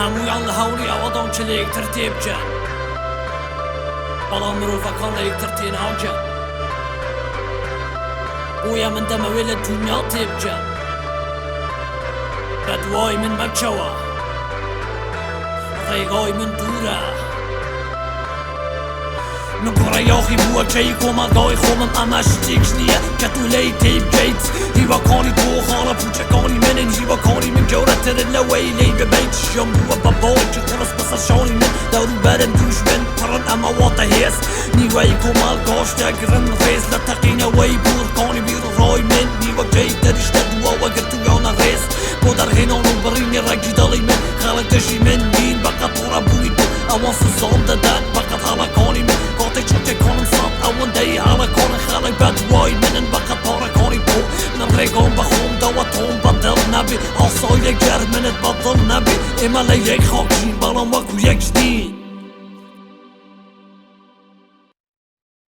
هەموویان لە هەوری ئەوەدان کە لە یەکتر تێبجەن، بەڵام مرۆڤەکان لە یەکتر تێناگەن. بۆیە من دەمەوێت لە دونیا تێبجەم، بە دوای من مەکەوە، ڕێگای من دوورە. من کوڕەیاخی بووەکەی کۆمەلگای خۆمم، ئەمە شتێک نییە کە تو لێی تێبگەیت. هیوەکانی تۆ خانە پوچەکانی منن، هیوەکانی من گەورەترن لەوەی لێی ببیت. ژیان بووە بە باوکی قڕس بەسەر شانی من، دەوروبەرم دوژمن پڕن ئەمە واتە هێز. نیوەی کۆمەلگاش دەگرن ڕێز لە تەقینەوەی بوورکانی بیرڕۆی من. نیوەکەی دەریشتە دووەوە گرتویانە ڕێز، بۆ دەرهێنان و بڕینی ڕەگی دەڵی من. خەڵک دەژی من نین بەقەت ڕە بووی بوو، ئەوان سزام دەدەن بەقەت هەڵەکانی من. کاتێک چۆکێکانم ساڵ ئەوەندەی هەڵەکانە خەڵک بە دوای منن بەقەت پارەکانی بۆ من. ڕێگام بە خۆم دەوە تۆم بەدڵ نەبێ، ئاسای لەگەر منت بەدڵ نەبێ. ئێمە لە یەک خاکین بەڵام وەکو یەک نین.